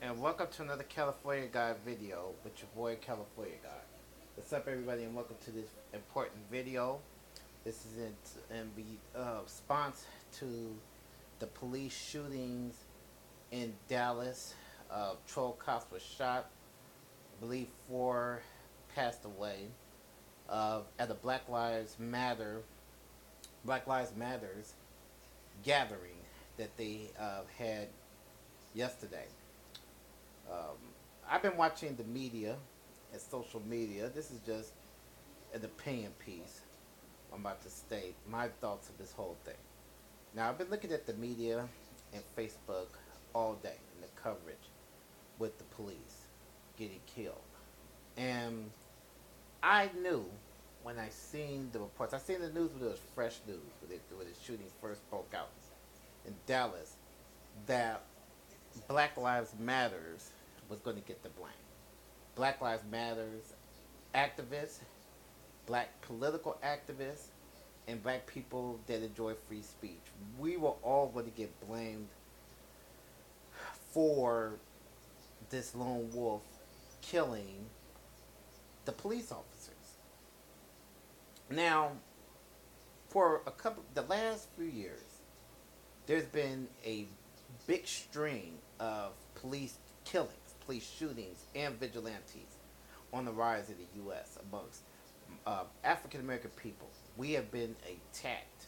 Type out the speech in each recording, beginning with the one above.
and welcome to another California Guy video with your boy California Guy. What's up, everybody, and welcome to this important video. This is in response to the police shootings in Dallas. 12 cops were shot. I believe 4 passed away at a Black Lives Matters gathering that they had yesterday. Um, I've been watching the media and social media. This is just an opinion piece. I'm about to state my thoughts of this whole thing. Now, I've been looking at the media and Facebook all day and the coverage with the police getting killed. And I knew when I seen the reports, I seen the news when it was fresh news, when the shooting first broke out in Dallas, that Black Lives Matters was going to get the blame. Black Lives Matters activists, black political activists, and black people that enjoy free speech. We were all going to get blamed for this lone wolf killing the police officers. Now, for the last few years, there's been a big string of police killings, police shootings, and vigilantes on the rise in the U.S. amongst African American people. We have been attacked.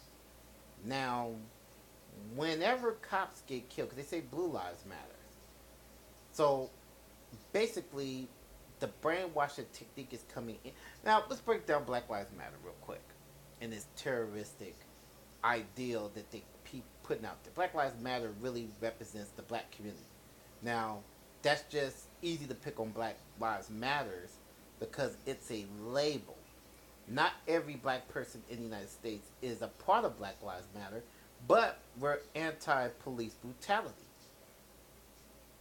Now, whenever cops get killed, because they say blue lives matter. So, basically, the brainwashing technique is coming in. Now, let's break down Black Lives Matter real quick and this terroristic ideal that they keep putting out there. Black Lives Matter really represents the black community. Now, that's just easy to pick on Black Lives Matters because it's a label. Not every black person in the United States is a part of Black Lives Matter, but we're anti-police brutality.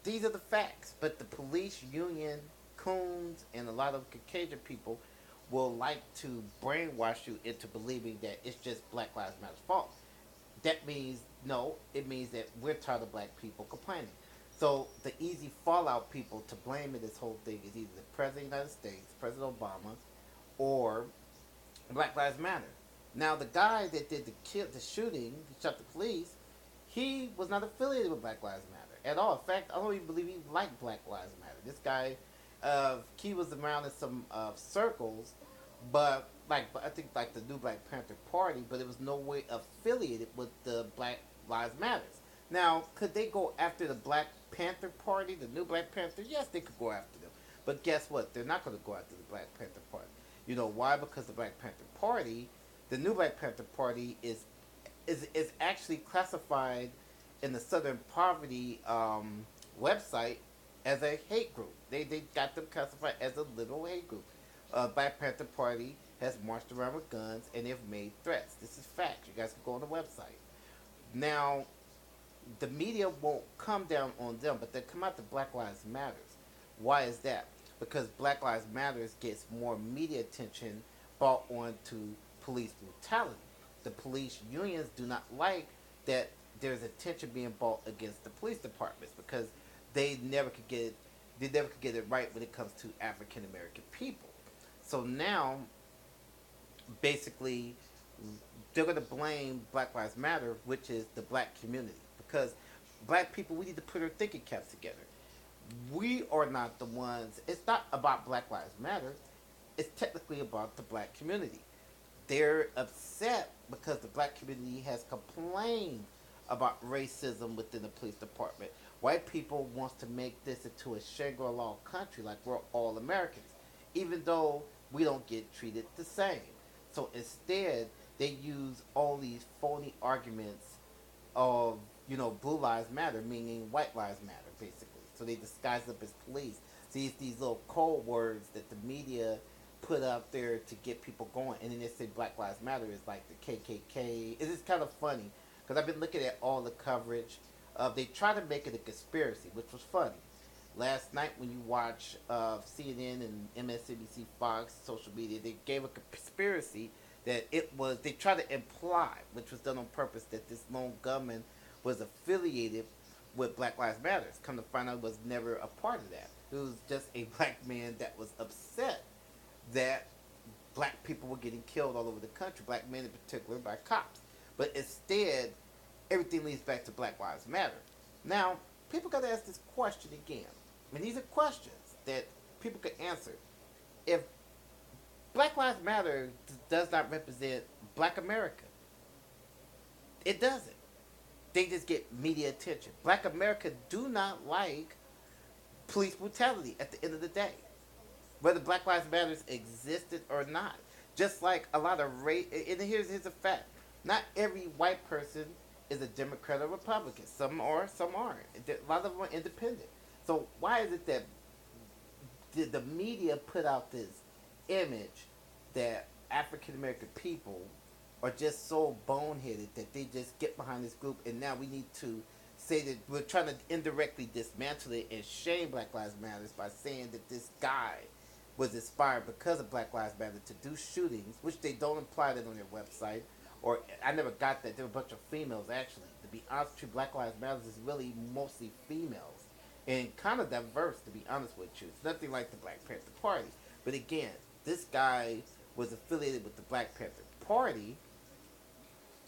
These are the facts. But the police union, coons, and a lot of Caucasian people will like to brainwash you into believing that it's just Black Lives Matter's fault. That means, no, it means that we're tired of black people complaining. So the easy fallout people to blame in this whole thing is either the President of the United States, President Obama, or Black Lives Matter. Now, the guy that did the shooting, he shot the police, he was not affiliated with Black Lives Matter at all. In fact, I don't even believe he liked Black Lives Matter. This guy, he was around in some circles, but I think like the new Black Panther Party, but it was no way affiliated with the Black Lives Matters. Now, could they go after the Black Panther Party, the new Black Panther? Yes, they could go after them. But guess what? They're not going to go after the Black Panther Party. You know why? Because the Black Panther Party, the new Black Panther Party, is actually classified in the Southern Poverty website as a hate group. They got them classified as a literal hate group. Black Panther Party has marched around with guns and they've made threats. This is fact. You guys can go on the website. Now, the media won't come down on them, but they come out to Black Lives Matters. Why is that? Because Black Lives Matters gets more media attention brought on to police brutality. The police unions do not like that there's attention being brought against the police departments because they never could get it right when it comes to African American people. So now, basically, they're going to blame Black Lives Matter, which is the black community, because black people, we need to put our thinking caps together. We are not the ones. It's not about Black Lives Matter. It's technically about the black community. They're upset because the black community has complained about racism within the police department. White people wants to make this into a Shangri-La country, like we're all Americans, even though we don't get treated the same. So instead, they use all these phony arguments of, blue lives matter, meaning white lives matter, basically. So they disguise up as police. So these little code words that the media put up there to get people going, and then they say Black Lives Matter is like the KKK. It's just kind of funny because I've been looking at all the coverage. They try to make it a conspiracy, which was funny. Last night, when you watch CNN and MSNBC, Fox, social media, they gave a conspiracy that they tried to imply, which was done on purpose, that this lone gunman was affiliated with Black Lives Matter. Come to find out, was never a part of that. It was just a black man that was upset that black people were getting killed all over the country, black men in particular, by cops. But instead, everything leads back to Black Lives Matter. Now, people got to ask this question again. And these are questions that people could answer. If Black Lives Matter does not represent Black America, it doesn't. They just get media attention. Black America do not like police brutality at the end of the day, whether Black Lives Matter existed or not. Just like a lot of race, and here's a fact: not every white person is a Democrat or Republican. Some are, some aren't. A lot of them are independent. So why is it that did the media put out this image that African American people are just so boneheaded that they just get behind this group, and now we need to say that we're trying to indirectly dismantle it and shame Black Lives Matter by saying that this guy was inspired because of Black Lives Matter to do shootings, which they don't imply that on their website. Or I never got that. There were a bunch of females, actually. To be honest with you, Black Lives Matter is really mostly females and kind of diverse, to be honest with you. It's nothing like the Black Panther Party. But again, this guy was affiliated with the Black Panther Party,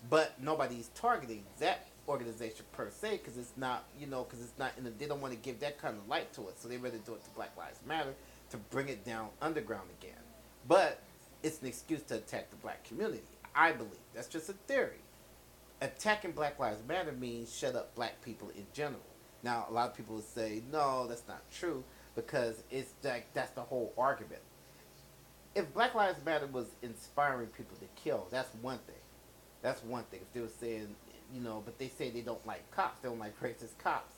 but nobody's targeting that organization per se because it's not, because it's not they don't want to give that kind of light to it. So they rather do it to Black Lives Matter to bring it down underground again. But it's an excuse to attack the black community. I believe that's just a theory. Attacking Black Lives Matter means shut up black people in general. Now, a lot of people would say, no, that's not true, because it's like that's the whole argument. If Black Lives Matter was inspiring people to kill, that's one thing. That's one thing. If they were saying, but they say they don't like cops, they don't like racist cops.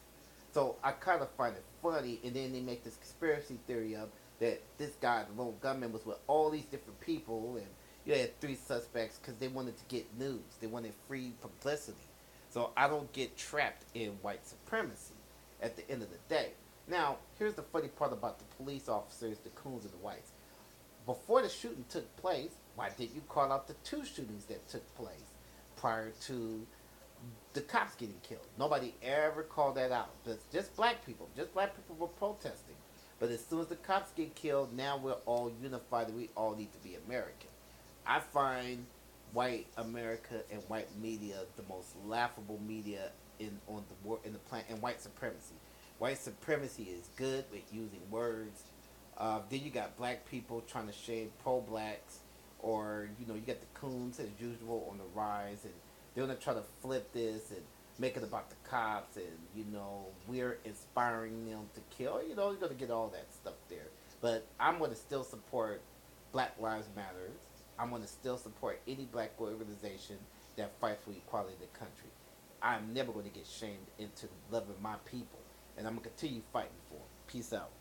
So I kind of find it funny, and then they make this conspiracy theory up that this guy, the lone gunman, was with all these different people, and you had 3 suspects because they wanted to get news. They wanted free publicity. So I don't get trapped in white supremacy at the end of the day. Now, here's the funny part about the police officers, the coons and the whites. Before the shooting took place, why didn't you call out the 2 shootings that took place prior to the cops getting killed? Nobody ever called that out. Just black people. Just black people were protesting. But as soon as the cops get killed, now we're all unified and we all need to be American. I find white America and white media the most laughable media in the planet, and white supremacy. White supremacy is good with using words. Then you got black people trying to shame pro-blacks, or you got the coons as usual on the rise, and they're gonna try to flip this and make it about the cops, and we're inspiring them to kill. You're gonna get all that stuff there. But I'm gonna still support Black Lives Matter. I'm going to still support any black organization that fights for equality in the country. I'm never going to get shamed into loving my people. And I'm going to continue fighting for them. Peace out.